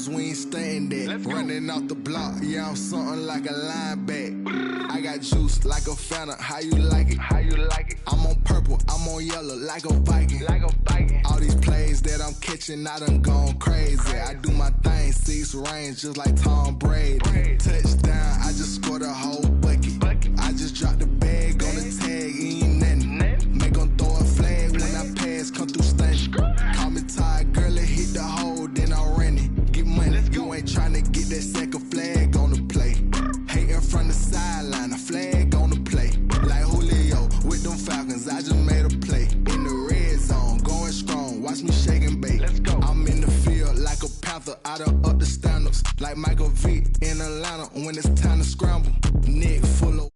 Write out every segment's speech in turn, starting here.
cause we ain't staying there. Running off the block, yeah, I'm something like a linebacker. I got juice like a Fanta, how you like it? How you like it? I'm on purple, I'm on yellow, like a Viking. Like a Viking. All these plays that I'm catching, I done gone crazy. I do my thing, 6 range, just like Tom Brady. Touchdown, I just scored a whole bucket. I just dropped the bag on the tag, ain't nothing. Make 'em throw a flag when I pass, come through stunning. Call me tired, girl, it hit the hole, then I ran it. Get money, you ain't tryna get that second flag on the play. Hating from the sideline, a flag on the play. Like Julio with them Falcons, I just made a play. In the red zone, going strong, watch me shake and bake. I'm in the field like a Panther, I done up the standards. Like Michael Vick in Atlanta when it's time to scramble. Neck full of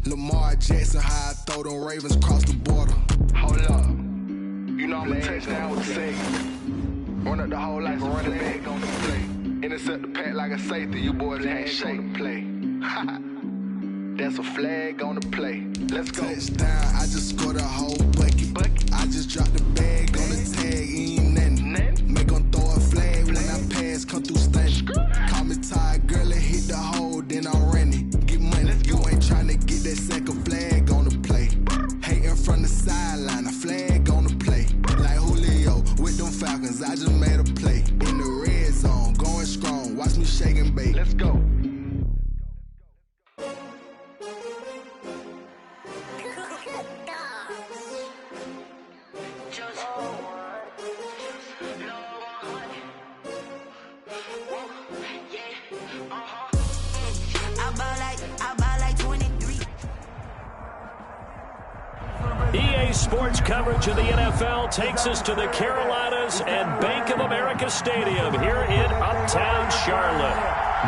Lamar Jackson, how I throw them Ravens cross the border. Hold up, you know I'm a touchdown with the second. Run up the whole like a running back on the play. Intercept the pack like a safety, you boys handshake the play. That's a flag on the play. Let's go. Touchdown, I just scored a whole bucket. I just dropped the bag on the tag, ain't nothing. Make 'em throw a flag when I pass, come through stunning. Call me tired, girl, it hit the hole, then I ran it. Get money, you ain't tryna get that second flag on the play. Hating from the sideline, a flag on the play. Like Julio with them Falcons, I just made a play. In the red zone, going strong, watch me shake and bake. Let's go. EA Sports coverage of the NFL takes us to the Carolinas and Bank of America Stadium here in Uptown Charlotte.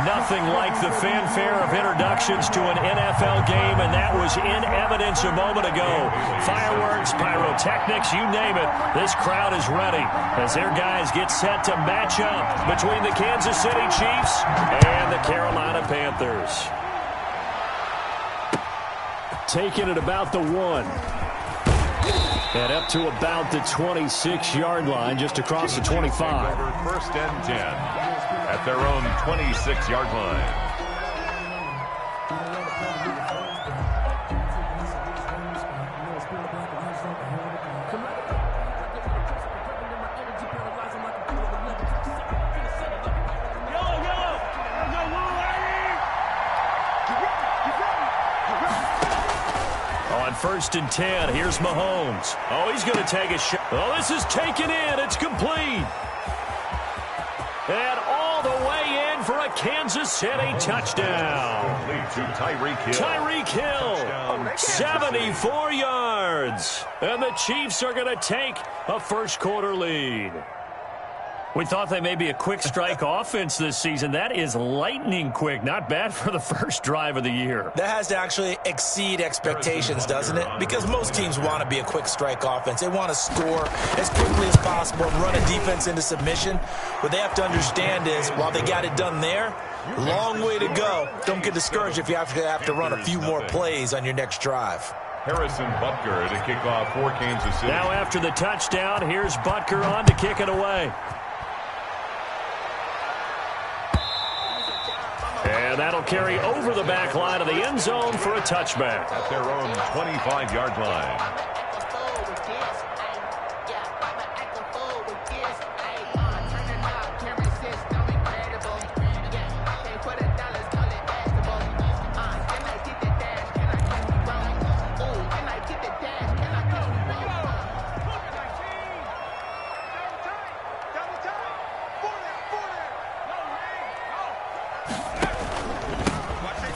Nothing like the fanfare of introductions to an NFL game, and that was in evidence a moment ago. Fireworks, pyrotechnics, you name it. This crowd is ready as their guys get set to match up between the Kansas City Chiefs and the Carolina Panthers. Taking it about the 1. And up to about the 26-yard line, just across the 25. First and 10 at their own 26-yard line. First and 10. Here's Mahomes. Oh, he's going to take a shot. Oh, this is taken in. It's complete. And all the way in for a Kansas City touchdown. Tyreek Hill. 74 yards. And the Chiefs are going to take a first-quarter lead. We thought they may be a quick strike offense this season. That is lightning quick. Not bad for the first drive of the year. That has to actually exceed expectations, doesn't it? Because most teams want to be a quick strike offense. They want to score as quickly as possible and run a defense into submission. What they have to understand is, while they got it done there, long way to go. Don't get discouraged if you have to run a few more plays on your next drive. Harrison Butker to kick off for Kansas City. Now after the touchdown, here's Butker on to kick it away. And that'll carry over the back line of the end zone for a touchback. At their own 25-yard line.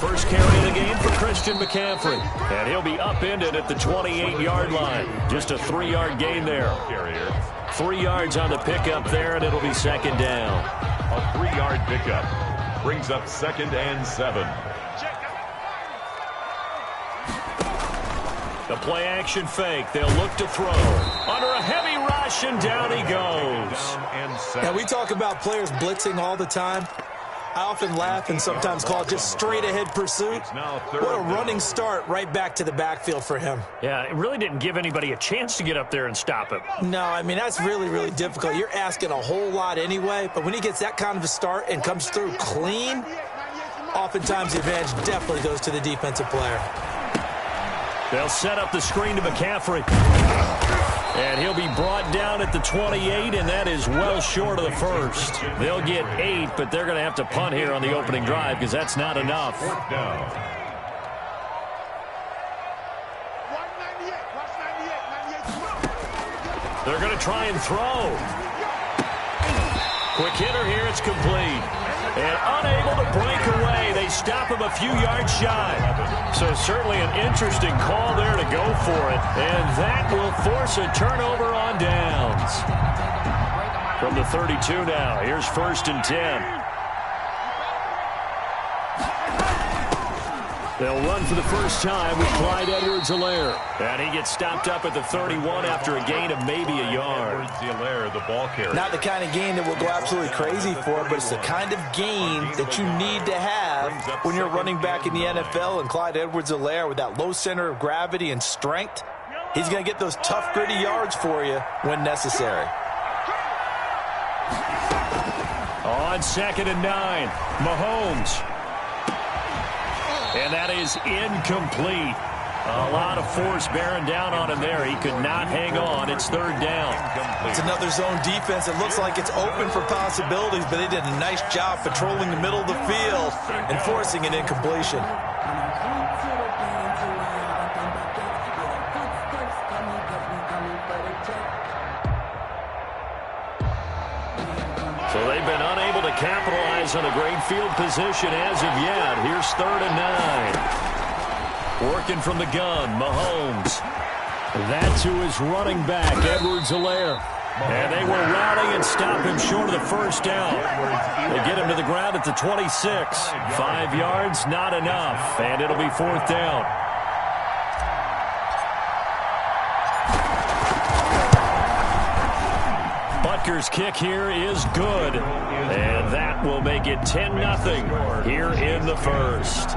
First carry of the game for Christian McCaffrey. And he'll be upended at the 28-yard line. Just a 3-yard gain there. 3 yards on the pickup there, and it'll be second down. A 3-yard pickup brings up 2nd and 7. The play action fake. They'll look to throw. Under a heavy rush, and down he goes. Now, we talk about players blitzing all the time. I often laugh and sometimes call it just straight-ahead pursuit. What a running start right back to the backfield for him. Yeah, it really didn't give anybody a chance to get up there and stop him. No, I mean, that's really, really difficult. You're asking a whole lot anyway, but when he gets that kind of a start and comes through clean, oftentimes the advantage definitely goes to the defensive player. They'll set up the screen to McCaffrey. And he'll be brought down at the 28, and that is well short of the first. They'll get 8, but they're going to have to punt here on the opening drive because that's not enough. They're going to try and throw. Quick hitter here, it's complete. And unable to break away, they stop him a few yards shy. So certainly an interesting call there to go for it. And that will force a turnover on downs. From the 32 now, here's 1st and 10. They'll run for the first time with Clyde Edwards-Helaire. And he gets stopped up at the 31 after a gain of maybe a yard. Edwards-Helaire, the ball carrier. Not the kind of gain that we'll go absolutely crazy for, but it's the kind of gain that you need to have when you're running back in the NFL. And Clyde Edwards-Helaire, with that low center of gravity and strength, he's going to get those tough, gritty yards for you when necessary. On 2nd and 9, Mahomes. And that is incomplete. A lot of force bearing down on him there. He could not hang on. It's 3rd down. It's another zone defense. It looks like it's open for possibilities, but they did a nice job patrolling the middle of the field and forcing an incompletion. So they've been unable to capitalize on a great field position as of yet. Here's 3rd and 9. Working from the gun, Mahomes. That's who is running back, Edwards-Helaire. And they will rally and stop him short of the first down. They get him to the ground at the 26. 5 yards, not enough. And it'll be 4th down. Butker's kick here is good. And that will make it 10-0 here in the first.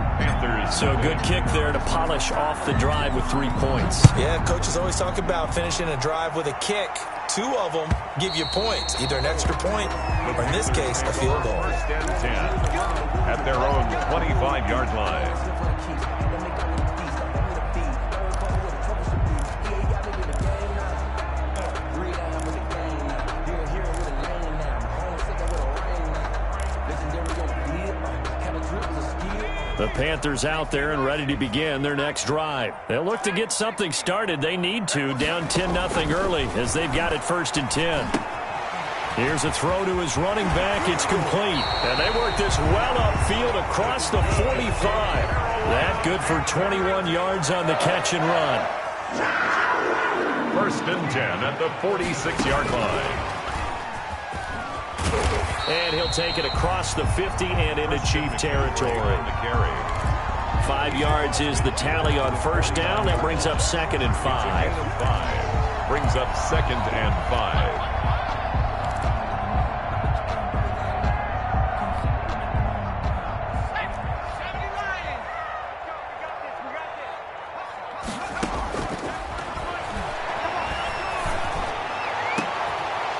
So a good kick there to polish off the drive with 3 points. Yeah, coaches always talk about finishing a drive with a kick. 2 of them give you points, either an extra point or, in this case, a field goal. 1st and 10 at their own 25-yard line. The Panthers out there and ready to begin their next drive. They'll look to get something started. They need to, down 10-0 early as they've got it 1st and 10. Here's a throw to his running back. It's complete. And they work this well upfield across the 45. That good for 21 yards on the catch and run. 1st and 10 at the 46-yard line. And he'll take it across the 50 and into Chief territory. 5 yards is the tally on 1st down. That brings up 2nd and 5. Brings up 2nd and 5.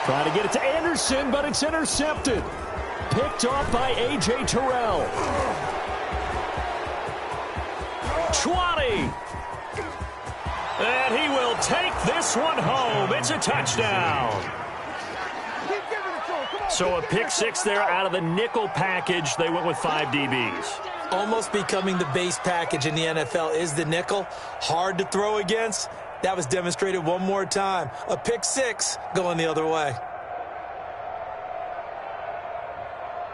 Trying to get it to Anderson, but it's intercepted. Picked off by A.J. Terrell. 20. And he will take this one home. It's a touchdown. So a pick 6 there out of the nickel package. They went with 5 DBs. Almost becoming the base package in the NFL is the nickel. Hard to throw against. That was demonstrated one more time. A pick 6 going the other way.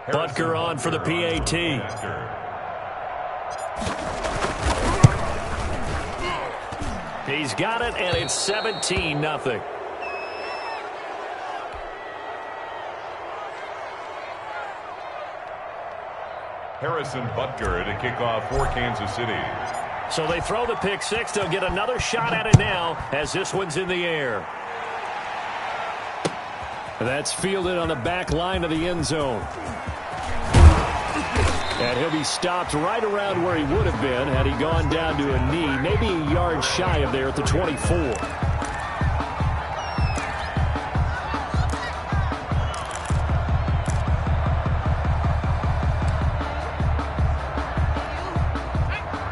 Butker on for the PAT. He's got it, and it's 17-0. Harrison Butker to kick off for Kansas City. So they throw the pick 6. They'll get another shot at it now as this one's in the air. That's fielded on the back line of the end zone. And he'll be stopped right around where he would have been had he gone down to a knee, maybe a yard shy of there at the 24.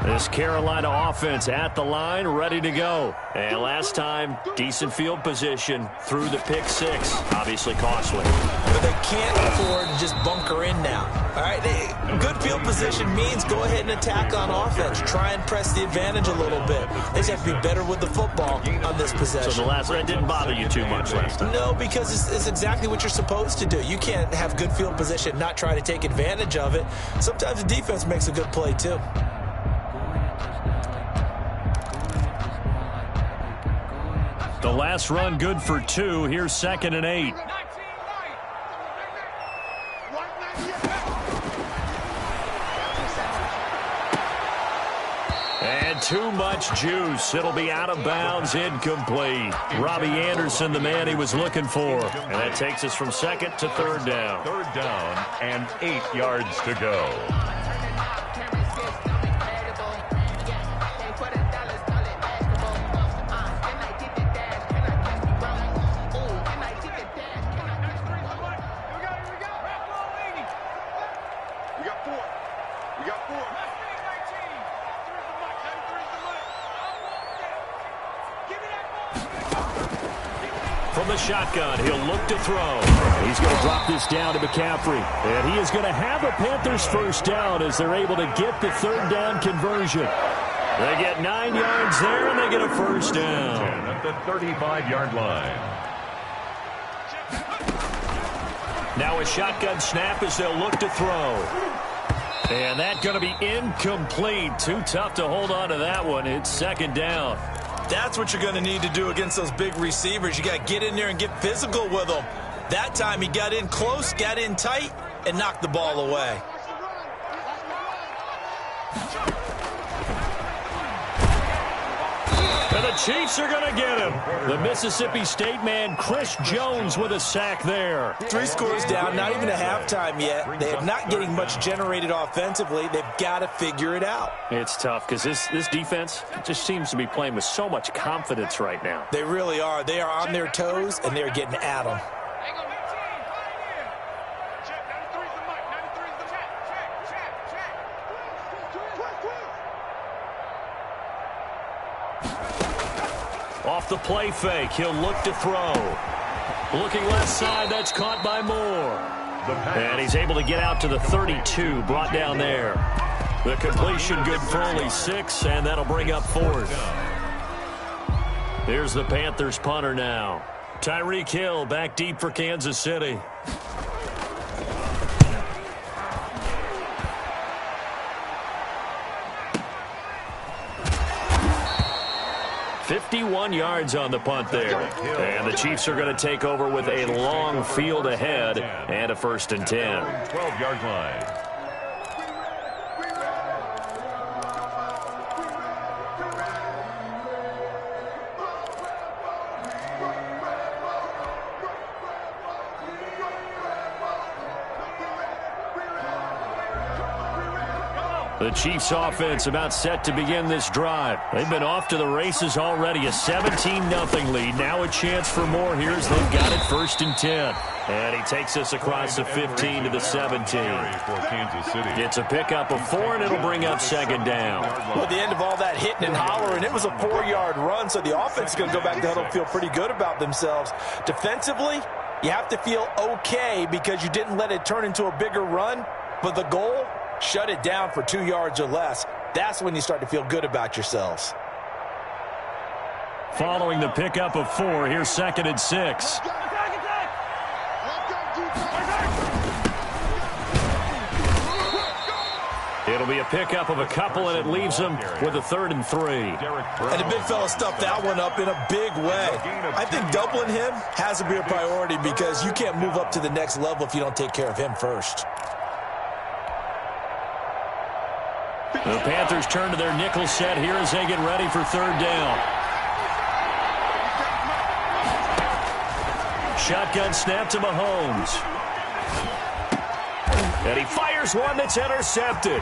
This Carolina offense at the line, ready to go. And last time, decent field position through the pick six. Obviously costly. But they can't afford to just bunker in now. All right, good field position means go ahead and attack on offense. Try and press the advantage a little bit. They just have to be better with the football on this possession. So that didn't bother you too much last time? No, because it's exactly what you're supposed to do. You can't have good field position, not try to take advantage of it. Sometimes the defense makes a good play too. The last run good for 2. Here's 2nd and 8. And too much juice. It'll be out of bounds, incomplete. Robbie Anderson, the man he was looking for. And that takes us from 2nd to 3rd down. 3rd down and 8 yards to go. From the shotgun, he'll look to throw. He's going to drop this down to McCaffrey. And he is going to have a Panthers first down as they're able to get the 3rd down conversion. They get 9 yards there, and they get a first down. At the 35-yard line. Now a shotgun snap as they'll look to throw. And that's going to be incomplete. Too tough to hold on to that one. It's 2nd down. That's what you're going to need to do against those big receivers. You got to get in there and get physical with them. That time he got in close, got in tight, and knocked the ball away. And the Chiefs are going to get him. The Mississippi State man, Chris Jones, with a sack there. 3 scores down, not even a halftime yet. They are not getting much generated offensively. They've got to figure it out. It's tough because this defense just seems to be playing with so much confidence right now. They really are. They are on their toes, and they're getting at them. Off the play fake, he'll look to throw. Looking left side, that's caught by Moore. And he's able to get out to the 32, brought down there. The completion good for only 6, and that'll bring up 4th. Here's the Panthers punter now. Tyreek Hill back deep for Kansas City. 51 yards on the punt there. And the Chiefs are going to take over with a long field ahead and a 1st and 10. 12-yard line. The Chiefs offense about set to begin this drive. They've been off to the races already. A 17-0 lead. Now a chance for more here as they've got it 1st and 10. And he takes us across the 15 to the 17. It's a pickup of 4, and it'll bring up 2nd down. Well, at the end of all that hitting and hollering, it was a 4-yard run, so the offense is going to go back to the huddle and feel pretty good about themselves. Defensively, you have to feel okay because you didn't let it turn into a bigger run, but the goal, shut it down for 2 yards or less. That's when you start to feel good about yourselves. Following the pickup of 4, here's 2nd and 6. It'll be a pickup of a couple, and it leaves them with a 3rd and 3. And the big fella stuffed that one up in a big way. I think doubling him has to be a priority because you can't move up to the next level if you don't take care of him first. The Panthers turn to their nickel set here as they get ready for 3rd down. Shotgun snap to Mahomes. And he fires Here's one that's intercepted.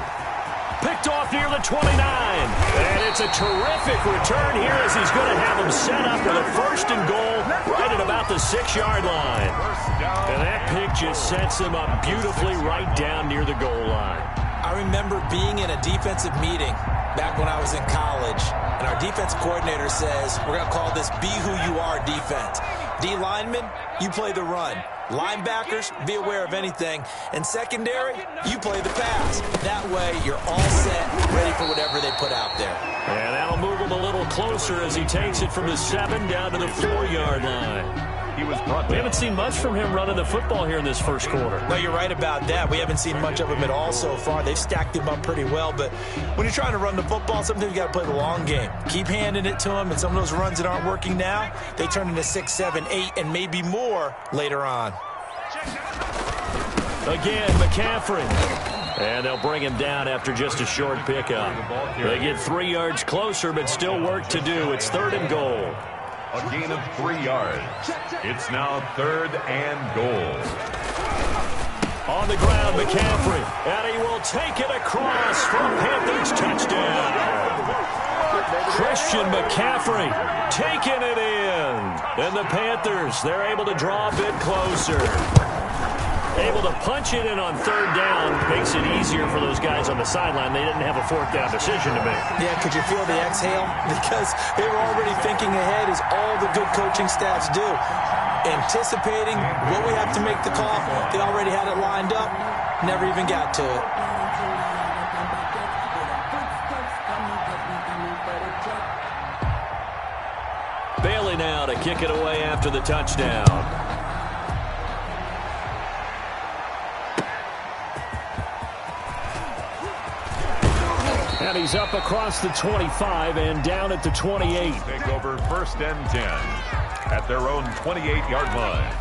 Picked off near the 29. And it's a terrific return here as he's going to have him set up with a 1st and goal right at about the 6-yard line. And that pick just sets him up beautifully right down near the goal line. I remember being in a defensive meeting back when I was in college, and our defensive coordinator says, we're going to call this be who you are defense. D linemen, you play the run. Linebackers, be aware of anything. And secondary, you play the pass. That way, you're all set, ready for whatever they put out there. And that'll move him a little closer as he takes it from the 7 down to the 4-yard line. He was brought We down. haven't seen much from him running the football here in this first quarter. No, you're right about that. We haven't seen much of him at all so far. They've stacked him up pretty well, but when you're trying to run the football, sometimes you got to play the long game. Keep handing it to him, and some of those runs that aren't working now, they turn into 6, 7, 8, and maybe more later on. Again, McCaffrey. And they'll bring him down after just a short pickup. They get 3 yards closer, but still work to do. It's 3rd and goal. A gain of 3 yards. It's now 3rd and goal. On the ground, McCaffrey. And he will take it across for a Panthers touchdown. Christian McCaffrey taking it in. And the Panthers, they're able to draw a bit closer. Able to punch it in on 3rd down. Makes it easier for those guys on the sideline. They didn't have a 4th down decision to make. Yeah, could you feel the exhale? Because they were already thinking ahead, as all the good coaching staffs do. Anticipating what we have to make the call. They already had it lined up. Never even got to it. Bailey now to kick it away after the touchdown. And he's up across the 25 and down at the 28. Take over 1st and 10 at their own 28-yard line.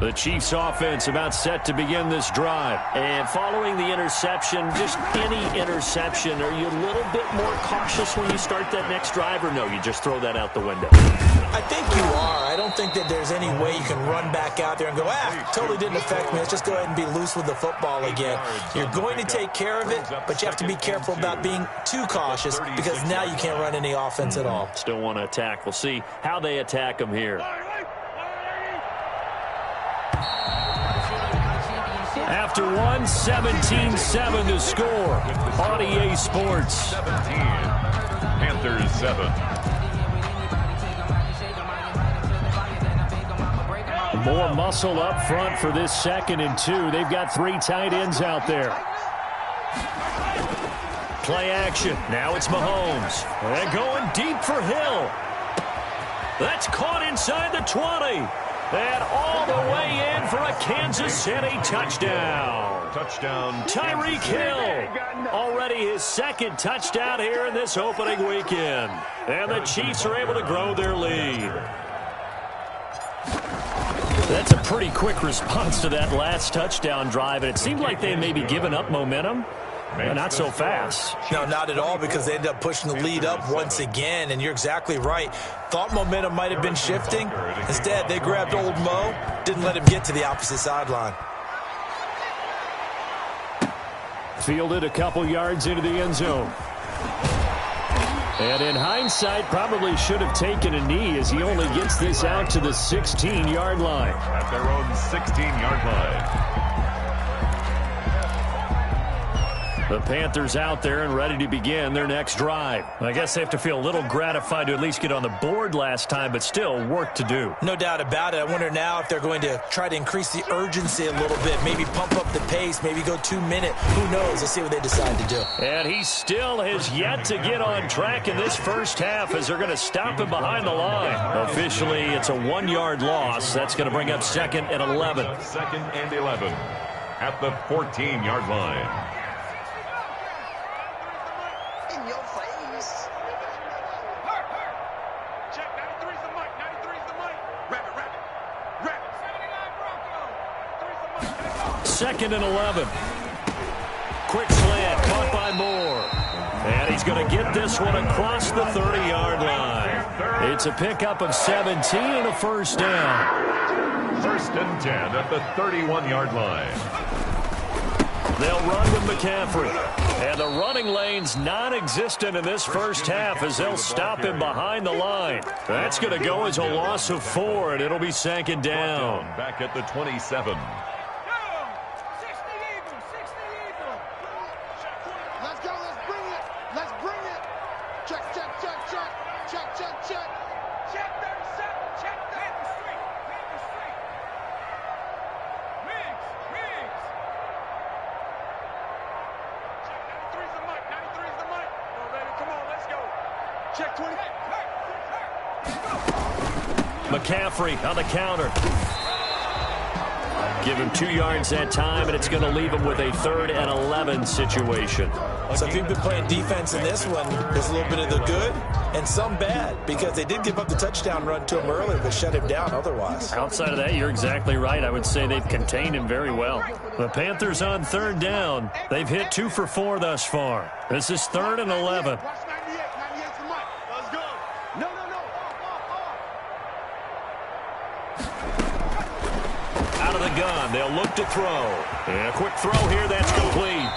The Chiefs offense about set to begin this drive. And following the interception, just any interception, are you a little bit more cautious when you start that next drive, or no, you just throw that out the window? I think you are. I don't think that there's any way you can run back out there and go, totally didn't affect me. Let's just go ahead and be loose with the football again. You're going to take care of it, but you have to be careful about being too cautious because now you can't run any offense at all. Still want to attack. We'll see how they attack them here. After 17-7 to score on EA Sports. 17. Panthers 7. More muscle up front for this 2nd and 2. They've got 3 tight ends out there. Play action. Now it's Mahomes. They're going deep for Hill. That's caught inside the 20. And all the way in for a Kansas City touchdown. Touchdown. Tyreek Hill. Already his 2nd touchdown here in this opening weekend. And the Chiefs are able to grow their lead. That's a pretty quick response to that last touchdown drive. And it seemed like they may be giving up momentum. Not so fast. No, not at all, because they ended up pushing the lead up once again, and you're exactly right. Thought momentum might have been shifting. Instead, they grabbed old Mo, didn't let him get to the opposite sideline. Fielded a couple yards into the end zone. And in hindsight, probably should have taken a knee as he only gets this out to the 16-yard line. At their own 16-yard line. The Panthers out there and ready to begin their next drive. I guess they have to feel a little gratified to at least get on the board last time, but still work to do. No doubt about it. I wonder now if they're going to try to increase the urgency a little bit, maybe pump up the pace, maybe go 2-minute. Who knows? Let's see what they decide to do. And he still has yet to get on track in this first half as they're going to stop him behind the line. Officially, it's a 1-yard loss. That's going to bring up 2nd and 11. 2nd and 11 at the 14-yard line. Second and 11. Quick slant, caught by Moore. And he's going to get this one across the 30-yard line. It's a pickup of 17 and a first down. First and 10 at the 31-yard line. They'll run with McCaffrey. And the running lane's non-existent in this first half as they'll stop him behind the line. That's going to go as a loss of 4, and it'll be second down. Back at the 27. McCaffrey on the counter. Give him 2 yards that time, and it's going to leave him with a 3rd and 11 situation. So if you've been playing defense in this one, there's a little bit of the good and some bad, because they did give up the touchdown run to him earlier, but shut him down otherwise. Outside of that, you're exactly right. I would say they've contained him very well. The Panthers on 3rd down. They've hit 2 for 4 thus far. This is 3rd and 11. Gun. They'll look to throw. And a quick throw here. That's complete.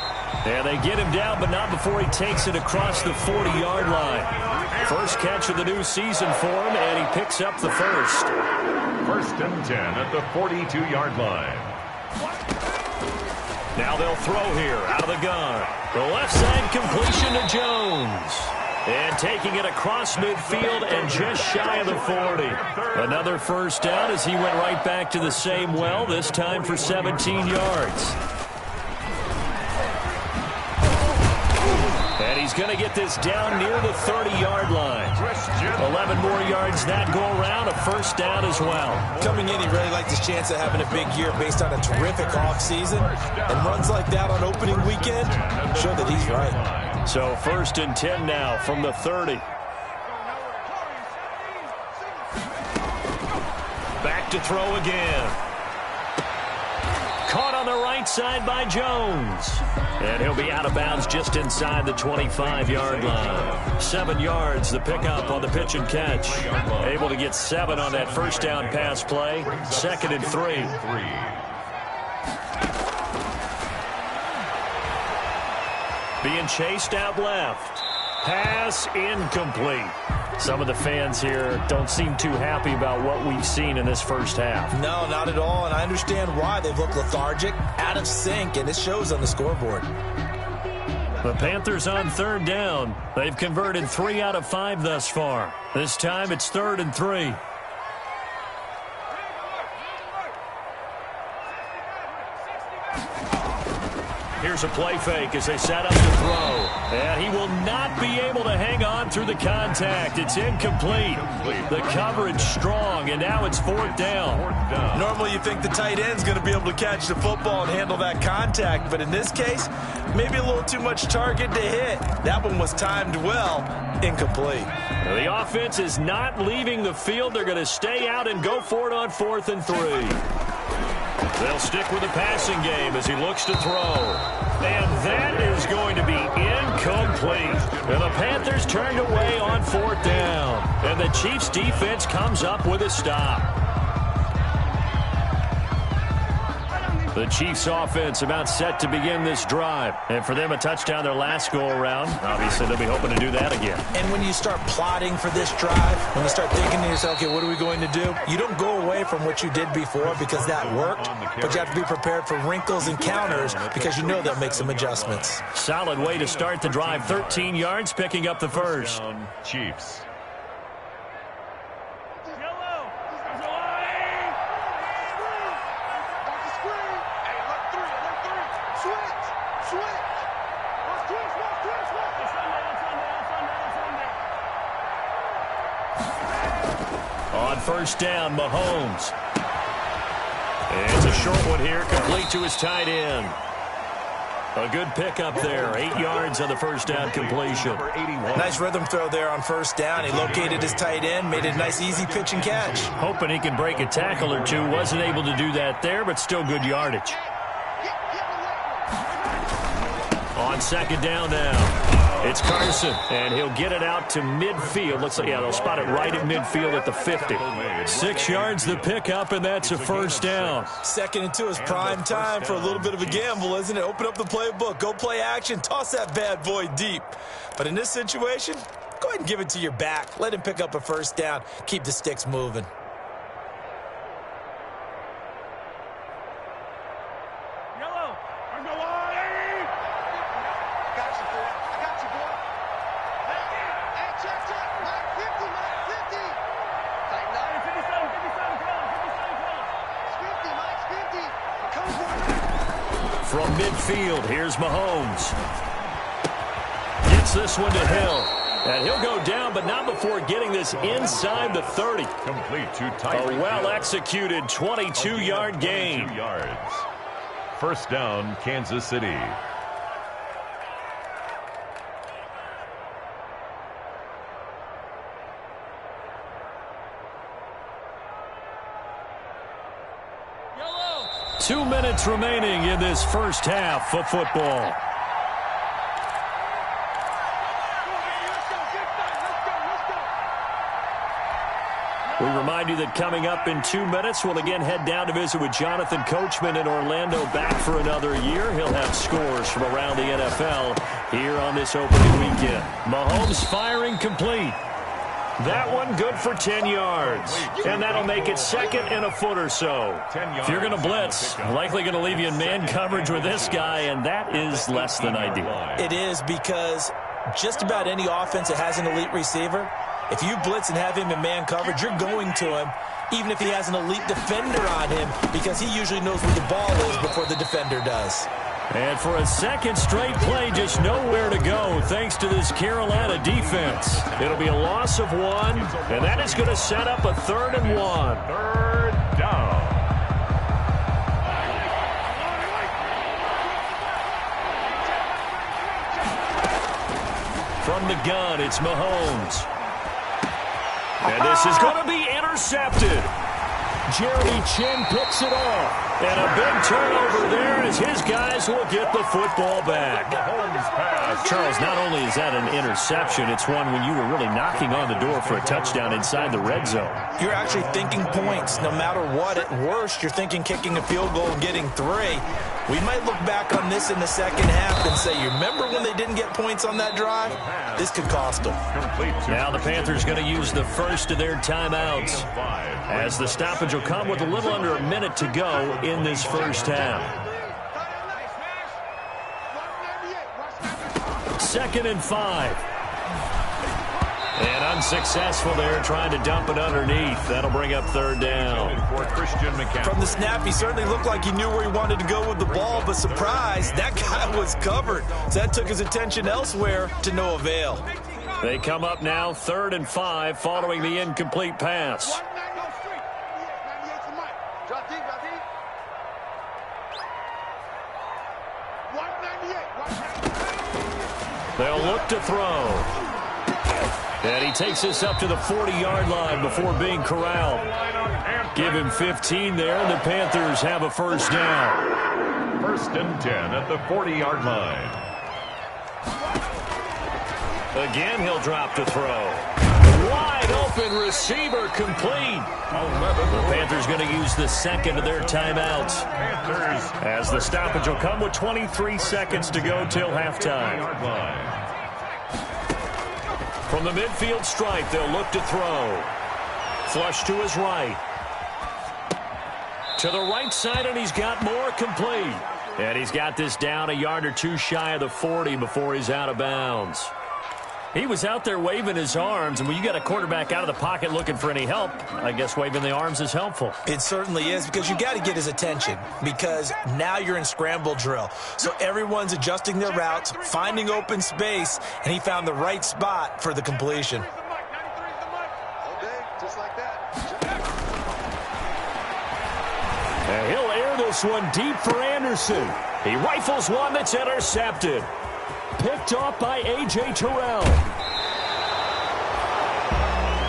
And they get him down, but not before he takes it across the 40-yard line. First catch of the new season for him, and he picks up the first. First and 10 at the 42-yard line. Now they'll throw here out of the gun. The left side completion to Jones. And taking it across midfield and just shy of the 40. Another first down as he went right back to the same well, this time for 17 yards. And he's going to get this down near the 30-yard line. 11 more yards that go around, a first down as well. Coming in, he really liked his chance of having a big year based on a terrific offseason. And runs like that on opening weekend show that he's right. So first and 10 now from the 30. Back to throw again. Caught on the right side by Jones. And he'll be out of bounds just inside the 25-yard line. 7 yards, the pickup on the pitch and catch. Able to get 7 on that first down pass play. 2nd and 3. Being chased out left. Pass incomplete. Some of the fans here don't seem too happy about what we've seen in this first half. No, not at all, and I understand why. They've looked lethargic, out of sync, and it shows on the scoreboard. The Panthers on 3rd down. They've converted 3 out of 5 thus far. This time it's 3rd and 3. Here's a play fake as they set up to throw. And he will not be able to hang on through the contact. It's incomplete. The coverage strong, and now it's 4th down. Normally you think the tight end's going to be able to catch the football and handle that contact, but in this case, maybe a little too much target to hit. That one was timed well. Incomplete. The offense is not leaving the field. They're going to stay out and go for it on 4th and 3. They'll stick with the passing game as he looks to throw. And that is going to be incomplete. And the Panthers turned away on 4th down. And the Chiefs defense comes up with a stop. The Chiefs offense about set to begin this drive. And for them, a touchdown their last go-around. Obviously, they'll be hoping to do that again. And when you start plotting for this drive, when you start thinking to yourself, okay, what are we going to do? You don't go away from what you did before because that worked, but you have to be prepared for wrinkles and counters because you know they'll make some adjustments. Solid way to start the drive. 13 yards, picking up the first. Chiefs. On first down, Mahomes. And it's a short one here, complete to his tight end. A good pickup there. 8 yards on the first down completion. Nice rhythm throw there on first down. He located his tight end, made it a nice easy pitch and catch. Hoping he can break a tackle or two. Wasn't able to do that there, but still good yardage. On second down now. It's Carson, and he'll get it out to midfield. Looks like, yeah, they'll spot it right at midfield at the 50. 6 yards the pickup, and that's a first down. 2nd and 2 is prime time for a little bit of a gamble, isn't it? Open up the playbook, go play action, toss that bad boy deep. But in this situation, go ahead and give it to your back. Let him pick up a first down. Keep the sticks moving. From midfield, here's Mahomes. Gets this one to Hill. And he'll go down, but not before getting this inside the 30. Complete to Tyreek. A well-executed 22-yard gain. 22 yards. First down, Kansas City. Yellow. 2 minutes remaining in this first half of football. We remind you that coming up in 2 minutes, we'll again head down to visit with Jonathan Coachman in Orlando, back for another year. He'll have scores from around the NFL here on this opening weekend. Mahomes firing complete. That one good for 10 yards. And that'll make it 2nd and a foot or so. If you're going to blitz, likely going to leave you in man coverage with this guy, and that is less than ideal. It is, because just about any offense that has an elite receiver, if you blitz and have him in man coverage, you're going to him, even if he has an elite defender on him, because he usually knows where the ball is before the defender does. And for a second straight play, just nowhere to go thanks to this Carolina defense. It'll be a loss of 1, and that is going to set up a 3rd and 1. 3rd down. From the gun, it's Mahomes. And this is going to be intercepted. Jeremy Chin picks it off. And a big turnover there as his guys will get the football back. Charles, not only is that an interception, it's one when you were really knocking on the door for a touchdown inside the red zone. You're actually thinking points no matter what. At worst, you're thinking kicking a field goal and getting 3. We might look back on this in the second half and say, you remember when they didn't get points on that drive? This could cost them. Now the Panthers going to use the first of their timeouts, as the stoppage will come with a little under a minute to go in this first half. 2nd and 5. And unsuccessful there, trying to dump it underneath. That'll bring up 3rd down. From the snap, he certainly looked like he knew where he wanted to go with the ball, but surprise, that guy was covered. So that took his attention elsewhere to no avail. They come up now 3rd and 5 following the incomplete pass. They'll look to throw. And he takes this up to the 40-yard line before being corralled. Give him 15 there, and the Panthers have a first down. 1st and 10 at the 40-yard line. Again, he'll drop to throw. Wide open receiver complete. The Panthers going to use the 2nd of their timeouts, as the stoppage will come with 23 seconds to go till halftime. From the midfield stripe, they'll look to throw. Flush to his right. To the right side, and he's got more complete. And he's got this down a yard or 2 shy of the 40 before he's out of bounds. He was out there waving his arms, and when you got a quarterback out of the pocket looking for any help, I guess waving the arms is helpful. It certainly is, because you got to get his attention, because now you're in scramble drill. So everyone's adjusting their routes, finding open space, and he found the right spot for the completion. And he'll air this one deep for Anderson. He rifles one that's intercepted. Picked off by A.J. Terrell.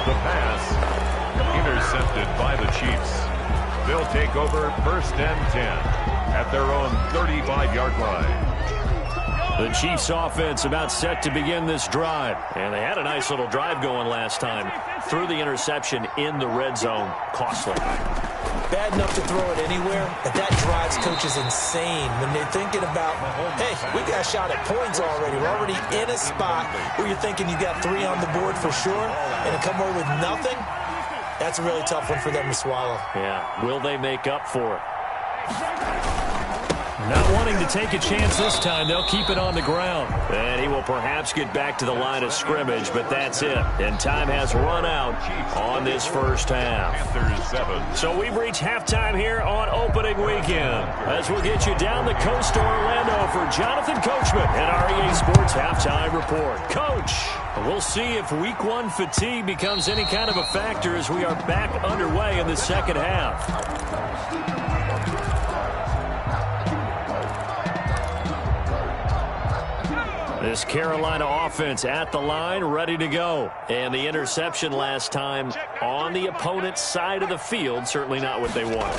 The pass intercepted by the Chiefs. They'll take over 1st and 10 at their own 35-yard line. The Chiefs offense about set to begin this drive. And they had a nice little drive going last time. Threw the interception in the red zone. Costly. Bad enough to throw it anywhere, but that drives coaches insane when they're thinking about, hey, we got a shot at points already. We're already in a spot where you're thinking you got 3 on the board for sure, and to come away with nothing, that's a really tough one for them to swallow. Yeah, will they make up for it? Not wanting to take a chance this time, they'll keep it on the ground. And he will perhaps get back to the line of scrimmage, but that's it. And time has run out on this first half. So we've reached halftime here on opening weekend. As we'll get you down the coast to Orlando for Jonathan Coachman at our EA Sports Halftime Report. Coach, we'll see if Week 1 fatigue becomes any kind of a factor as we are back underway in the second half. This Carolina offense at the line, ready to go. And the interception last time on the opponent's side of the field, certainly not what they wanted.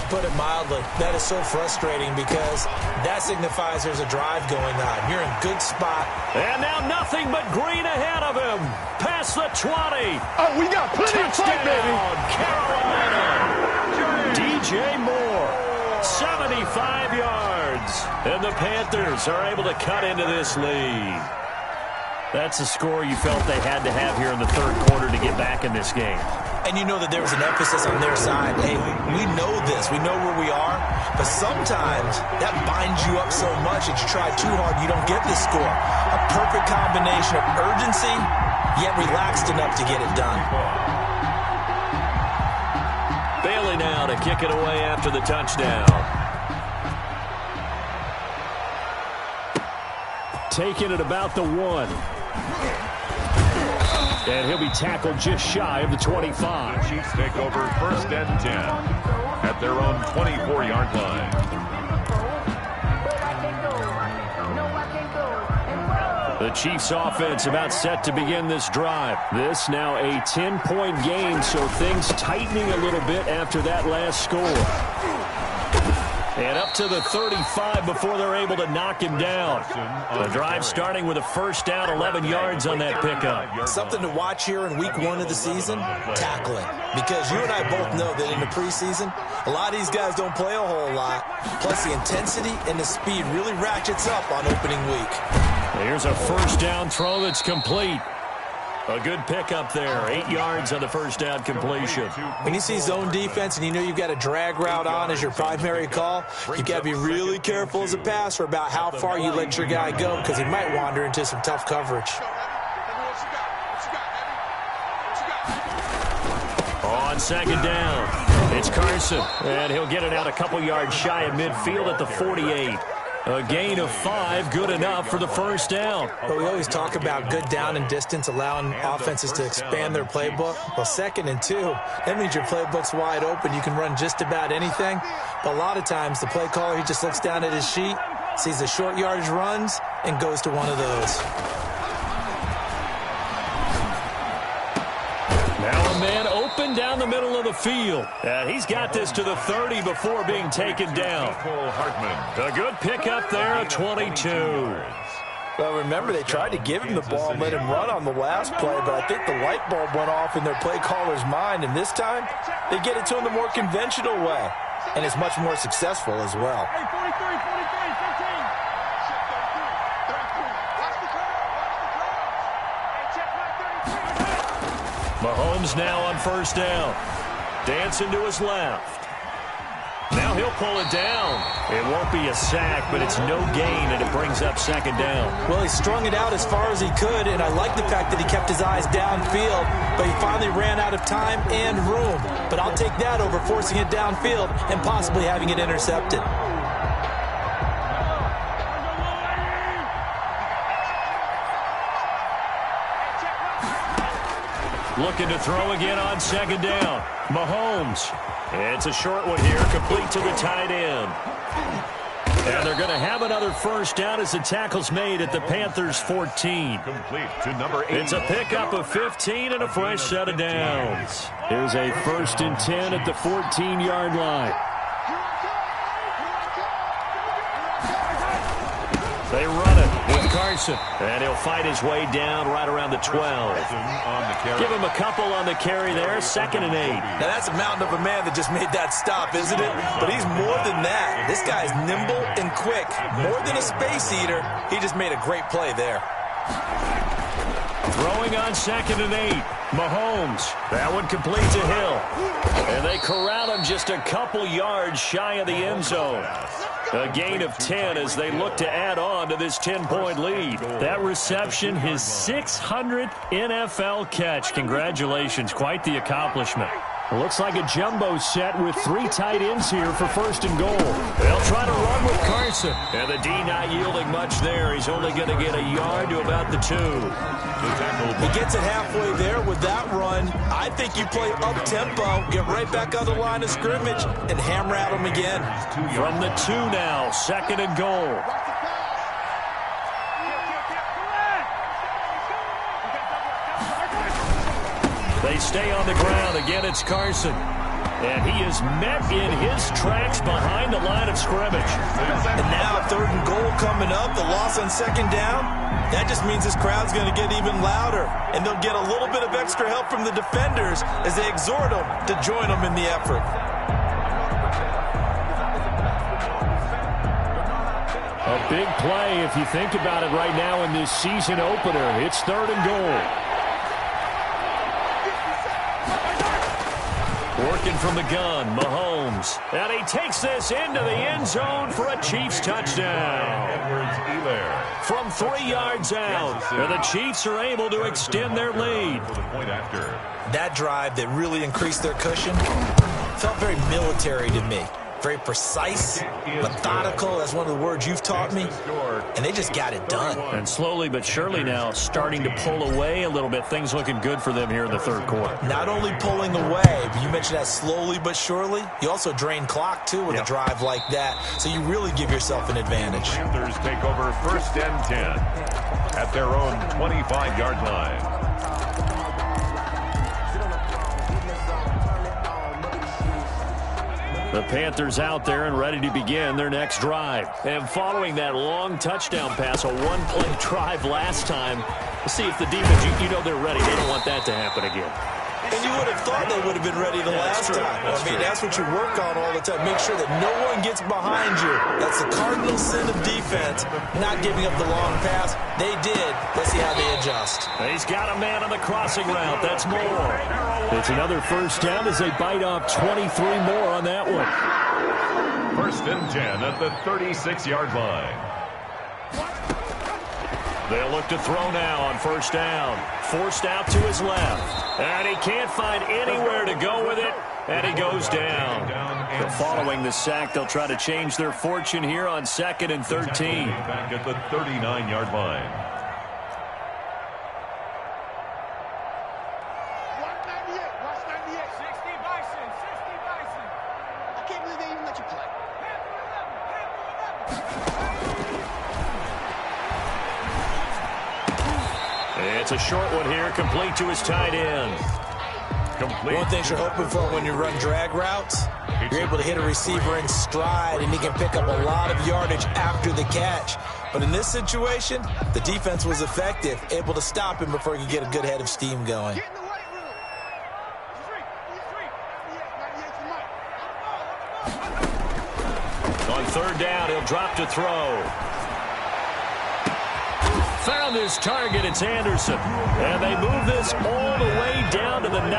Put it mildly, that is so frustrating because that signifies there's a drive going on. You're in good spot. And now nothing but green ahead of him. Past the 20. Oh, we got plenty of fight, baby. Carolina. DJ Moore, 75 yards. And the Panthers are able to cut into this lead. That's a score you felt they had to have here in the third quarter to get back in this game. And you know that there was an emphasis on their side. Hey, we know this. We know where we are. But sometimes that binds you up so much that you try too hard, you don't get the score. A perfect combination of urgency, yet relaxed enough to get it done. Bailey now to kick it away after the touchdown. Taking it about the 1. And he'll be tackled just shy of the 25. The Chiefs take over first and 10 at their own 24-yard line. The Chiefs offense about set to begin this drive. This now a 10-point game, so things tightening a little bit after that last score. And up to the 35 before they're able to knock him down. The drive starting with a first down, 11 yards on that pickup. Something to watch here in week 1 of the season, tackling. Because you and I both know that in the preseason, a lot of these guys don't play a whole lot. Plus the intensity and the speed really ratchets up on opening week. Here's a first down throw that's complete. A good pickup there, 8 yards on the first down completion. When you see zone defense and you know you've got a drag route on as your primary call, you got to be really careful as a passer about how far you let your guy go because he might wander into some tough coverage. On second down, it's Carson, and he'll get it out a couple yards shy of midfield at the 48. A gain of 5, good enough for the first down. But we always talk about good down and distance, allowing offenses to expand their playbook. Well, 2nd and 2, that means your playbook's wide open. You can run just about anything. But a lot of times, the play caller, he just looks down at his sheet, sees the short yardage runs, and goes to one of those. Now a man open down the middle of the field. And he's got this to the 30 before being taken down. A good pickup there, a 22. Well, remember, they tried to give him the ball and let him run on the last play, but I think the light bulb went off in their play caller's mind, and this time, they get it to him the more conventional way, and it's much more successful as well. Mahomes now on first down. Dancing to his left. Now he'll pull it down. It won't be a sack, but it's no gain, and it brings up second down. Well, he strung it out as far as he could, and I like the fact that he kept his eyes downfield, but he finally ran out of time and room. But I'll take that over forcing it downfield and possibly having it intercepted. Looking to throw again on second down. Mahomes. It's a short one here, complete to the tight end. And they're going to have another first down as the tackle's made at the Panthers' 14. Complete to number 8. It's a pickup of 15 and a fresh set of downs. Here's a 1st and 10 at the 14-yard line. They run it with Carson. And he'll fight his way down right around the 12. Give him a couple on the carry there. 2nd and 8. Now, that's a mountain of a man that just made that stop, isn't it? But he's more than that. This guy's nimble and quick. More than a space eater. He just made a great play there. Throwing on 2nd and 8. Mahomes. That one completes a Hill. And they corral him just a couple yards shy of the end zone. A gain of 10 as they look to add on to this 10-point lead. That reception, his 600th NFL catch. Congratulations. Quite the accomplishment. Looks like a jumbo set with 3 tight ends here for 1st and goal. They'll try to run with Carson. And the D not yielding much there. He's only going to get a yard to about the 2. He gets it halfway there with that run. I think you play up-tempo, get right back on the line of scrimmage, and hammer at him again. From the 2 now, 2nd and goal. They stay on the ground. Again, it's Carson. And he is met in his tracks behind the line of scrimmage. And now 3rd and goal coming up. The loss on 2nd down. That just means this crowd's going to get even louder. And they'll get a little bit of extra help from the defenders as they exhort them to join them in the effort. A big play if you think about it right now in this season opener. It's 3rd and goal. Working from the gun, Mahomes. And he takes this into the end zone for a Chiefs touchdown. From 3 yards out, and the Chiefs are able to extend their lead. That drive that really increased their cushion felt very military to me. Very precise, methodical. That's one of the words you've taught me. And they just got it done. And slowly but surely now starting to pull away a little bit. Things looking good for them here in the 3rd quarter. Not only pulling away, but you mentioned that slowly but surely. You also drain clock, too, with a drive like that. So you really give yourself an advantage. Panthers take over 1st and 10 at their own 25-yard line. The Panthers out there and ready to begin their next drive. And following that long touchdown pass, a 1-play drive last time, we'll see if the defense, you know they're ready. They don't want that to happen again. And you would have thought they would have been ready the last time. That's what you work on all the time. Make sure that no one gets behind you. That's the cardinal sin of defense, not giving up the long pass. They did. Let's see how they adjust. He's got a man on the crossing route. That's more. It's another 1st down as they bite off 23 more on that one. 1st and 10 at the 36-yard line. They'll look to throw now on 1st down. Forced out to his left. And he can't find anywhere to go with it. And he goes down. But following the sack, they'll try to change their fortune here on 2nd and 13. Back at the 39-yard line. 60 Bison. I can't believe they even let you play. It's a short one here, complete to his tight end. One thing you're hoping for when you run drag routes, you're able to hit a receiver in stride, and he can pick up a lot of yardage after the catch. But in this situation, the defense was effective, able to stop him before he could get a good head of steam going. On 3rd down, he'll drop to throw. Found his target, it's Anderson. And they move this all the way down to the 9.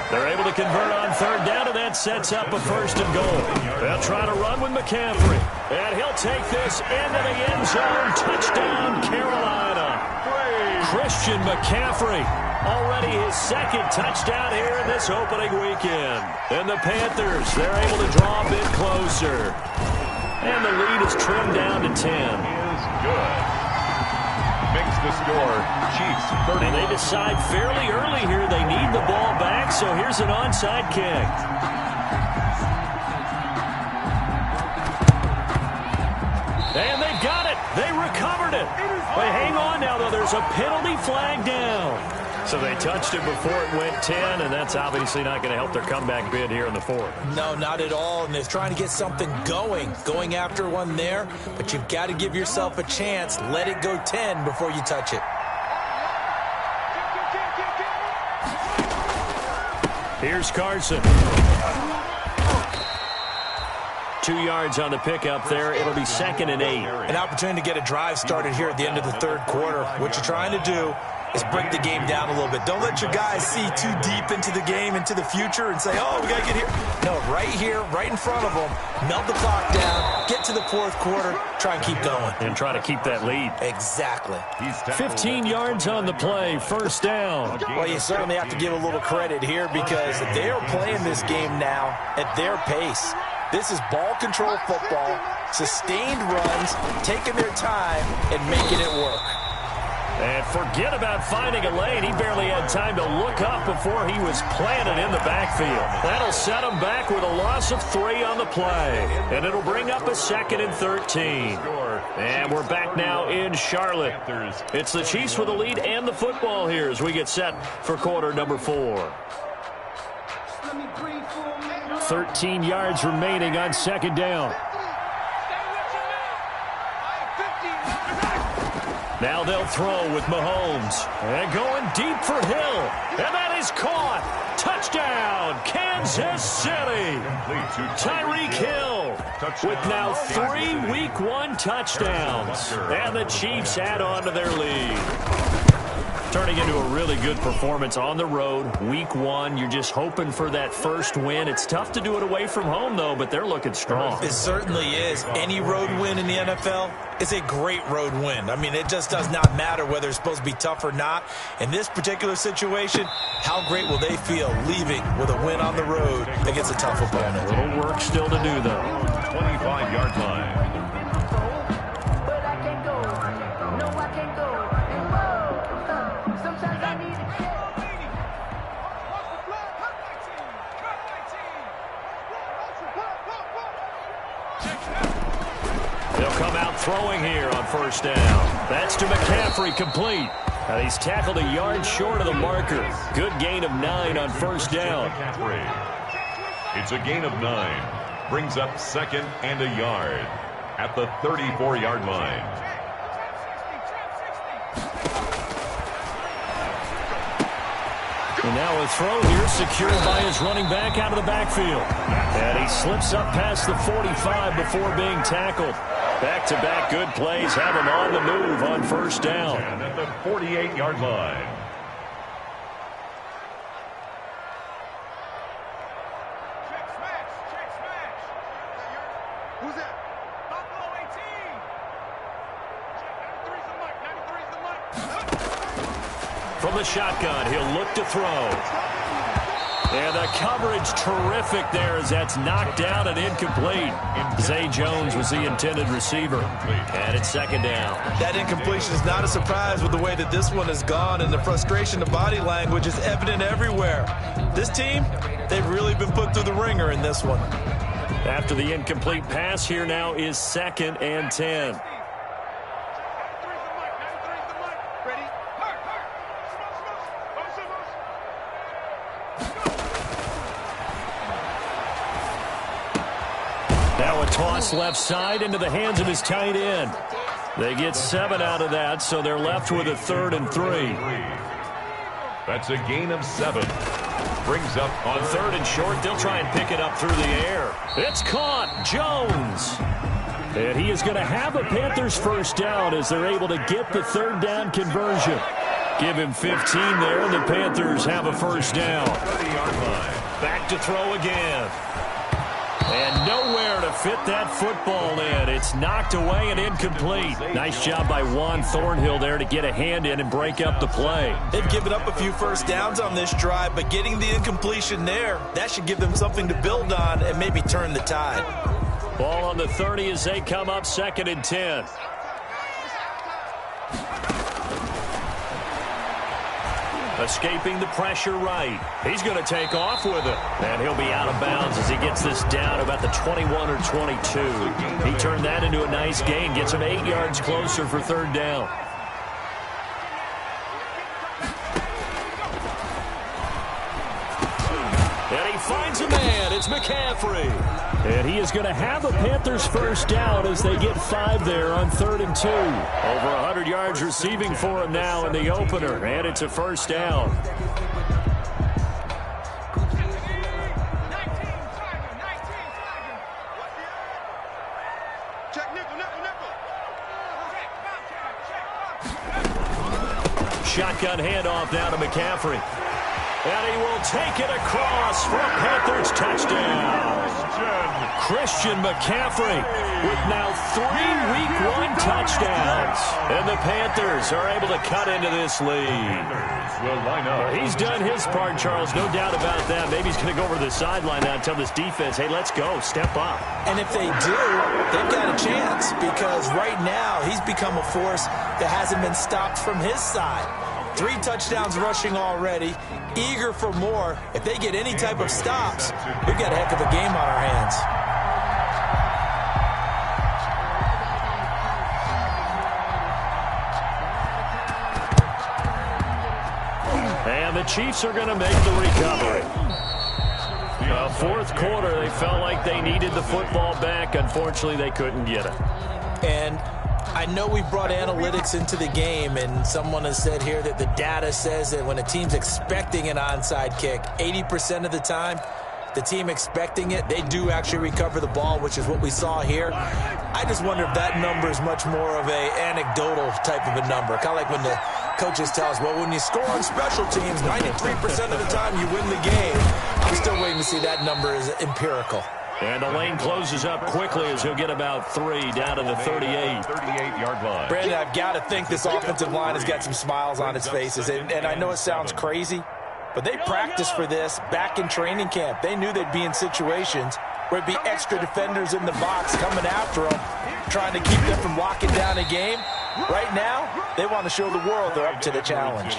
They're able to convert on 3rd down, and that sets up a 1st and goal. They'll try to run with McCaffrey. And he'll take this into the end zone. Touchdown, Carolina. Christian McCaffrey, already his 2nd touchdown here in this opening weekend. And the Panthers, they're able to draw a bit closer. And the lead is trimmed down to 10. Is good. Makes the score Chiefs 30. And they decide fairly early here they need the ball back, so here's an onside kick. And they've got it. They recovered it. But hang on now, though. There's a penalty flag down. So they touched it before it went 10, and that's obviously not going to help their comeback bid here in the fourth. No, not at all, and they're trying to get something going after one there, but you've got to give yourself a chance. Let it go 10 before you touch it. Here's Carson. 2 yards on the pickup there. It'll be 2nd and 8. An opportunity to get a drive started here at the end of the third quarter. What you're trying to do is break the game down a little bit. Don't let your guys see too deep into the game, into the future, and say, oh, we got to get here. No, right here, right in front of them, melt the clock down, get to the fourth quarter, try and keep going. And try to keep that lead. Exactly. 15 yards on the play, first down. Well, you certainly have to give a little credit here because they are playing this game now at their pace. This is ball control football, sustained runs, taking their time and making it work. And forget about finding a lane. He barely had time to look up before he was planted in the backfield. That'll set him back with a loss of 3 on the play. And it'll bring up a 2nd and 13. And we're back now in Charlotte. It's the Chiefs with the lead and the football here as we get set for quarter number 4. 13 yards remaining on 2nd down. Now they'll throw with Mahomes. And going deep for Hill. And that is caught. Touchdown, Kansas City. Tyreek Hill with now 3 Week 1 touchdowns. And the Chiefs add on to their lead. Turning into a really good performance on the road. Week 1, you're just hoping for that first win. It's tough to do it away from home, though, but they're looking strong. It certainly is. Any road win in the NFL is a great road win. I mean, it just does not matter whether it's supposed to be tough or not. In this particular situation, how great will they feel leaving with a win on the road against a tough opponent? A little work still to do, though. 25-yard line. Throwing here on first down. That's to McCaffrey, complete. He's tackled a yard short of the marker. Good gain of 9 on first down. It's a gain of 9. Brings up 2nd and a yard at the 34-yard line. And now a throw here secured by his running back out of the backfield. And he slips up past the 45 before being tackled. Back-to-back good plays have him on the move on first down. And at the 48-yard line. Check smash. Who's that? Buffalo 18. Check, 93's the mark. From the shotgun, he'll look to throw. And the coverage terrific there as that's knocked down and incomplete. Zay Jones was the intended receiver. And it's 2nd down. That incompletion is not a surprise with the way that this one has gone, and the frustration of body language is evident everywhere. This team, they've really been put through the ringer in this one. After the incomplete pass, here now is 2nd and 10. Now a toss left side into the hands of his tight end. They get 7 out of that, so they're left with a 3rd and 3. That's a gain of 7. Brings up on 3rd and short. They'll try and pick it up through the air. It's caught. Jones. And he is going to have a Panthers first down as they're able to get the 3rd down conversion. Give him 15 there, and the Panthers have a first down. Back to throw again. And nowhere to fit that football in. It's knocked away and incomplete. Nice job by Juan Thornhill there to get a hand in and break up the play. They've given up a few first downs on this drive, but getting the incompletion there, that should give them something to build on and maybe turn the tide. Ball on the 30 as they come up 2nd and 10. Escaping the pressure right. He's going to take off with it. And he'll be out of bounds as he gets this down about the 21 or 22. He turned that into a nice gain. Gets him 8 yards closer for 3rd down. finds a man. It's McCaffrey. And he is going to have a Panthers first down as they get 5 there on 3rd and 2. Over 100 yards receiving for him now in the opener, and it's a first down. Shotgun handoff now to McCaffrey. And he will take it across for a Panthers touchdown. Christian McCaffrey with now 3 Week 1 touchdowns. And the Panthers are able to cut into this lead. Well, he's done his part, Charles, no doubt about that. Maybe he's going to go over to the sideline now and tell this defense, hey, let's go, step up. And if they do, they've got a chance because right now he's become a force that hasn't been stopped from his side. 3 touchdowns rushing already, eager for more. If they get any type of stops, we've got a heck of a game on our hands. And the Chiefs are going to make the recovery. Fourth quarter, they felt like they needed the football back. Unfortunately, they couldn't get it. And I know we brought analytics into the game, and someone has said here that the data says that when a team's expecting an onside kick, 80% of the time, the team expecting it, they do actually recover the ball, which is what we saw here. I just wonder if that number is much more of a anecdotal type of a number. Kind of like when the coaches tell us, well, when you score on special teams, 93% of the time you win the game. I'm still waiting to see that number is empirical. And the lane closes up quickly as he'll get about 3 down to the 38-yard line. Brandon, I've got to think this offensive line has got some smiles on its faces. And I know it sounds crazy, but they practiced for this back in training camp. They knew they'd be in situations where it'd be extra defenders in the box coming after them, trying to keep them from locking down a game. Right now, they want to show the world they're up to the challenge.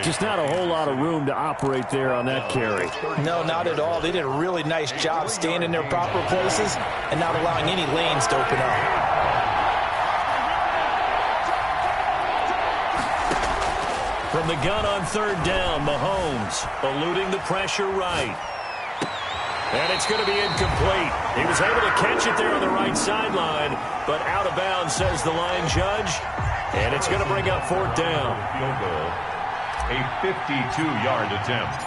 Just not a whole lot of room to operate there on that carry. No, not at all. They did a really nice job staying in their proper places and not allowing any lanes to open up. From the gun on 3rd down, Mahomes eluding the pressure right. And it's going to be incomplete. He was able to catch it there on the right sideline, but out of bounds, says the line judge. And it's going to bring up 4th down. Field goal, a 52-yard attempt.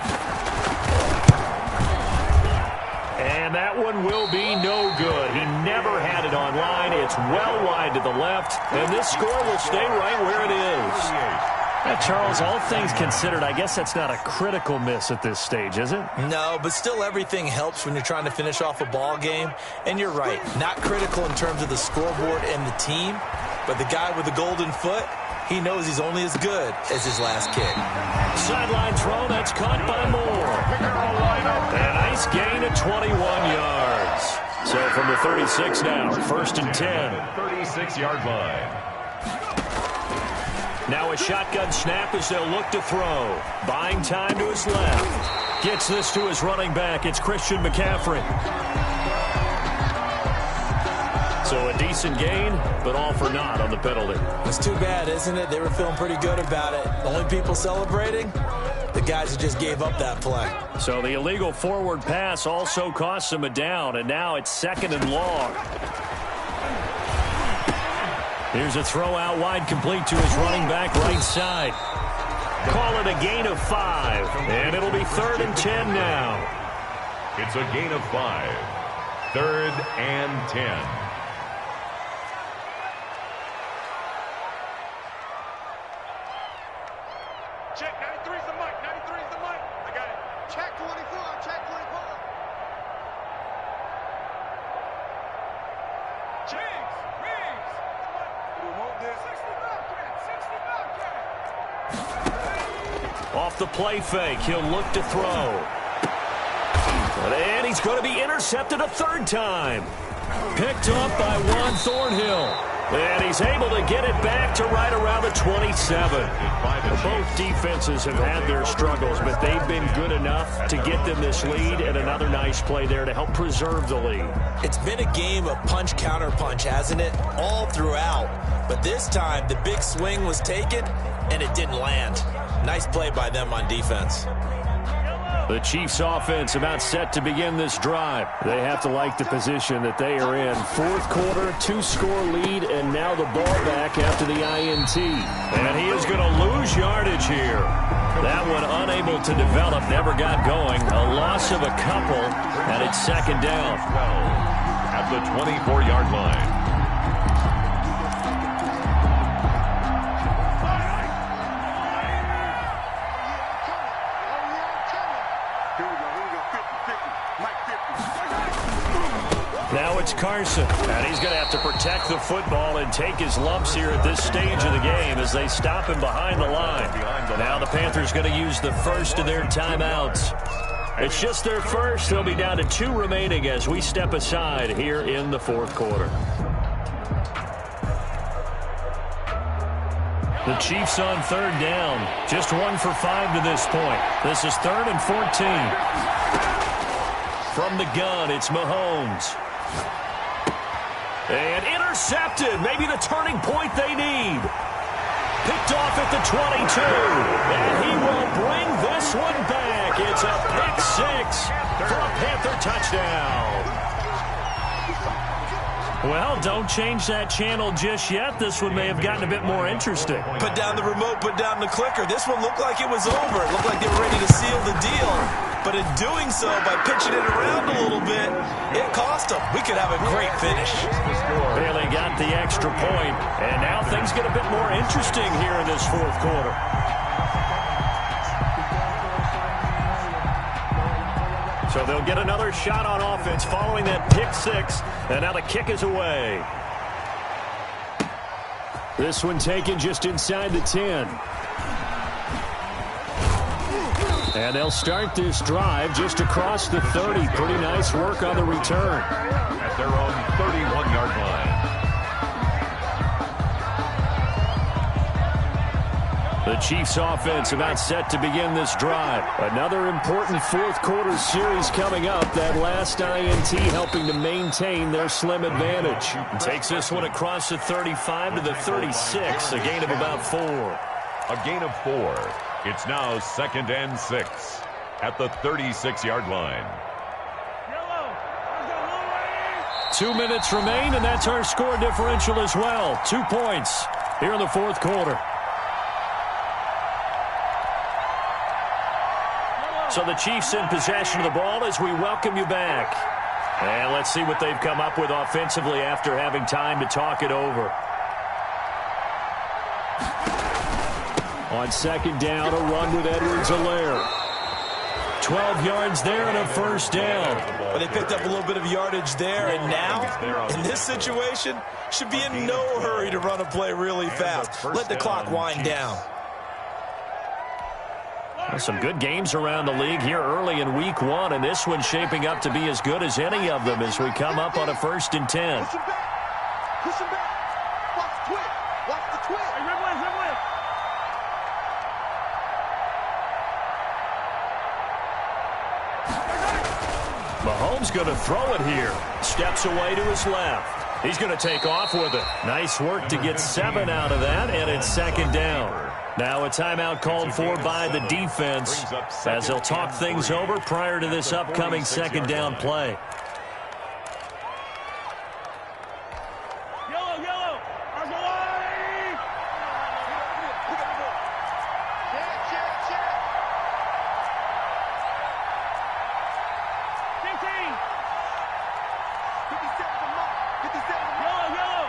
And that one will be no good. He never had it on line. It's well wide to the left, and this score will stay right where it is. Yeah, Charles, all things considered, I guess that's not a critical miss at this stage, is it? No, but still everything helps when you're trying to finish off a ball game. And you're right, not critical in terms of the scoreboard and the team, but the guy with the golden foot, he knows he's only as good as his last kick. Sideline throw, that's caught by Moore. A nice gain of 21 yards. So from the 36 now, 1st and 10. 36-yard line. Now a shotgun snap as they'll look to throw. Buying time to his left. Gets this to his running back. It's Christian McCaffrey. So a decent gain, but all for naught on the penalty. It's too bad, isn't it? They were feeling pretty good about it. The only people celebrating, the guys who just gave up that play. So the illegal forward pass also costs him a down, and now it's 2nd and long. Here's a throw out wide, complete to his running back right side. Call it a gain of 5, and it'll be 3rd and 10 now. It's a gain of 5. 3rd and 10. Check, 93's the mic, 93's the mic. I got it. Check 24, check 24. Riggs. Off the play fake, he'll look to throw. And he's going to be intercepted a 3rd time. Picked up by Juan Thornhill. And he's able to get it back to right around the 27. Both defenses have had their struggles, but they've been good enough to get them this lead, and another nice play there to help preserve the lead. It's been a game of punch-counter-punch, hasn't it? All throughout. But this time, the big swing was taken, and it didn't land. Nice play by them on defense. The Chiefs offense about set to begin this drive. They have to like the position that they are in. Fourth quarter, 2-score lead, and now the ball back after the INT. And he is going to lose yardage here. That one unable to develop, never got going. A loss of a couple, and it's second down. At the 24-yard line. Now it's Carson, and he's going to have to protect the football and take his lumps here at this stage of the game as they stop him behind the line. Now the Panthers going to use the first of their timeouts. It's just their first. They'll be down to 2 remaining as we step aside here in the fourth quarter. The Chiefs on third down. Just 1 for 5 to this point. This is 3rd and 14. From the gun, it's Mahomes. And intercepted. Maybe the turning point they need. Picked off at the 22. And he will bring this one back. It's a pick 6 for a Panther touchdown. Well, don't change that channel just yet. This one may have gotten a bit more interesting. Put down the remote, put down the clicker. This one looked like it was over. It looked like they were ready to seal the deal. But in doing so, by pitching it around a little bit, it cost them. We could have a great finish. Barely got the extra point, and now things get a bit more interesting here in this fourth quarter. So they'll get another shot on offense following that pick 6, and now the kick is away. This one taken just inside the 10. And they'll start this drive just across the 30. Pretty nice work on the return. At their own 31-yard line. The Chiefs offense about set to begin this drive. Another important fourth quarter series coming up. That last INT helping to maintain their slim advantage. Takes this one across the 35 to the 36. A gain of about 4. A gain of 4. It's now 2nd and 6 at the 36-yard line. 2 minutes remain, and that's our score differential as well. 2 points here in the fourth quarter. So the Chiefs in possession of the ball as we welcome you back. And let's see what they've come up with offensively after having time to talk it over. On second down, a run with Edwards-Helaire. 12 yards there and a first down. Well, they picked up a little bit of yardage there, and now, in this situation, should be in no hurry to run a play really fast. Let the clock wind down. Well, some good games around the league here early in week 1, and this one's shaping up to be as good as any of them as we come up on a 1st and 10. Push him back. Push him back. Watch the twist. Watch the twist. Hey, Red. Mahomes going to throw it here. Steps away to his left. He's going to take off with it. Nice work to get 7 out of that, and it's second down. Now a timeout called for by the defense as they'll talk things over prior to this upcoming second down play. Yellow. Argolani. Check. 15. 57 the mark. 57 the mark. Yellow.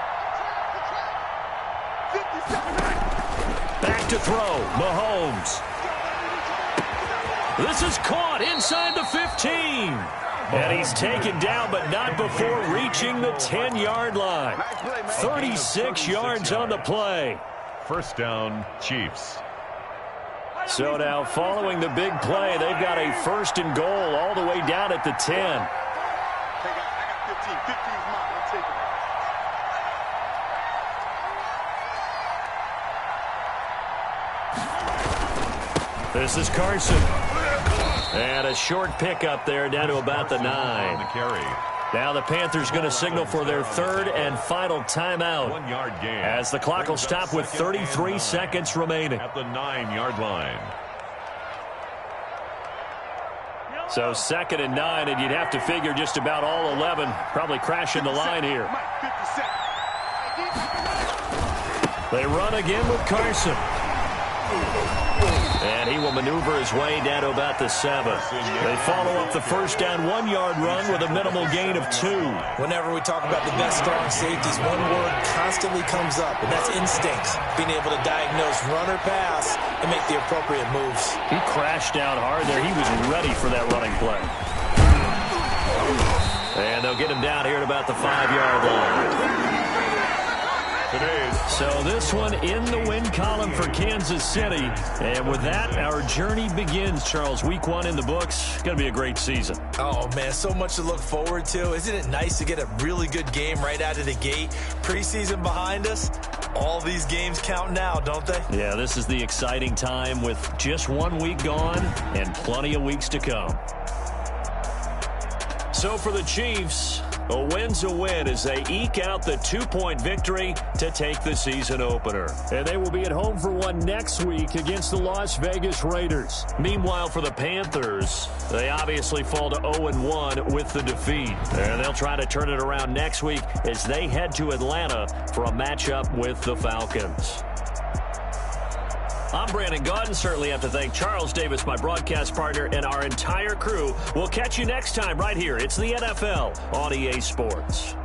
57. Back to throw, Mahomes. This is caught inside the 15. And he's taken down, but not before reaching the 10-yard line. 36 yards on the play. First down, Chiefs. So now, following the big play, they've got a 1st and goal all the way down at the 10. I got 15. 15 is mine. I'm taking it. This is Carson. And a short pickup there down to about the 9. On the carry. Now the Panthers going to signal for their 3rd and final timeout 1-yard gain. as the clock will stop with 33 seconds remaining. At the 9-yard line. So 2nd and 9, and you'd have to figure just about all 11 probably crashing the line here. They run again with Carson. And he will maneuver his way down to about the 7. They follow up the first down 1-yard run with a minimal gain of 2. Whenever we talk about the best strong safeties, one word constantly comes up, and that's instincts. Being able to diagnose run or pass and make the appropriate moves. He crashed down hard there. He was ready for that running play. And they'll get him down here at about the 5-yard line. So this one in the win column for Kansas City. And with that, our journey begins, Charles. Week 1 in the books. Going to be a great season. Oh, man, so much to look forward to. Isn't it nice to get a really good game right out of the gate? Preseason behind us. All these games count now, don't they? Yeah, this is the exciting time with just 1 week gone and plenty of weeks to come. So for the Chiefs, a win's a win as they eke out the 2-point victory to take the season opener. And they will be at home for one next week against the Las Vegas Raiders. Meanwhile, for the Panthers, they obviously fall to 0-1 with the defeat. And they'll try to turn it around next week as they head to Atlanta for a matchup with the Falcons. I'm Brandon Gaudin. Certainly have to thank Charles Davis, my broadcast partner, and our entire crew. We'll catch you next time right here. It's the NFL on EA Sports.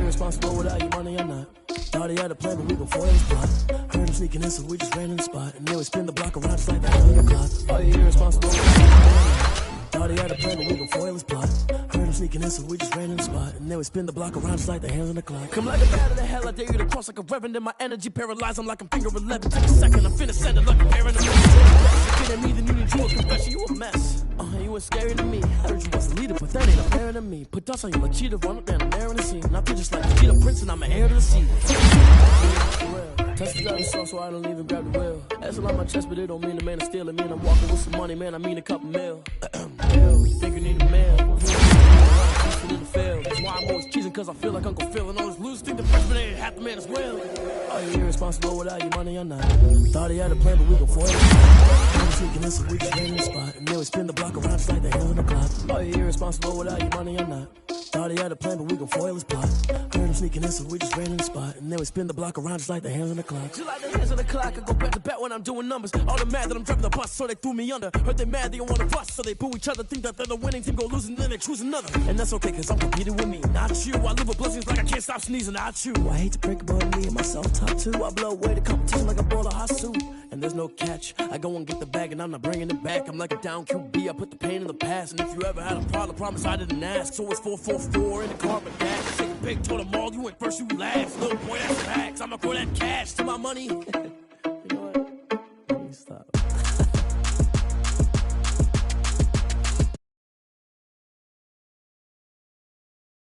Responsible without your money or not. Thought he had a plan, but we gon' foil his plot. Heard him sneaking in, so we just ran in the spot. And then we spin the block around just like that on your clock. Are you irresponsible without your money or not? Thought he had a plan, but we gon' foil his plot. Heard him sneaking in, so we just ran in the spot. And then we spin the block around just like the hands on the clock. Come like a bat of the hell, I dare you to cross like a reverend. And my energy paralyzed, I'm like I'm finger 11. Take a second, I'm finna send it like a parent. If you get at me, then you need to a confession. You a mess. scary to me. Heard you was a leader, but that ain't apparent to me. Put dust on you like cheetah, run up down the air in the scene. And I feel just like the cheetah prince and I'm an heir to the sea. Touch the driver's sauce so I don't even grab the wheel. That's a lot on my chest, but it don't mean the man is stealing. Mean I'm walking with some money, man, I mean a couple mil. Think you need a man. That's why I'm always cheesing, cause I feel like Uncle Phil. And all those losers think the freshman ain't half the man as well. Are you irresponsible without your money or not? Thought he had a plan, but we gon' foil it. I'm sneaking in, so we just ran in the spot. And then we spin the block around just like the hell in the clock. Are you irresponsible without your money or not? Thought he had a plan, but we gon' foil his plot. Heard him sneaking in, so we just ran in the spot. And then we spin the block around just like the hands on the clock. Just like the hands on the clock, I go back to back when I'm doing numbers. All the mad that I'm driving the bus, so they threw me under. Heard they mad, they don't wanna bust, so they boo each other. Think that they're the winning team, go losing, then they choose another. And that's okay, cause I'm competing with me, not you. I live with blessings like I can't stop sneezing, not you. I hate to break it, but me and myself top two. I blow away the competition like a bowl of hot soup. And there's no catch, I go and get the bag and I'm not bringing it back. I'm like a down QB, I put the pain in the past. And if you ever had a problem, promise I didn't ask. So it's 444 in the car, but dash. Take a big, told them all, you went first, you last. Little boy, that's facts, I'ma throw that cash to my money.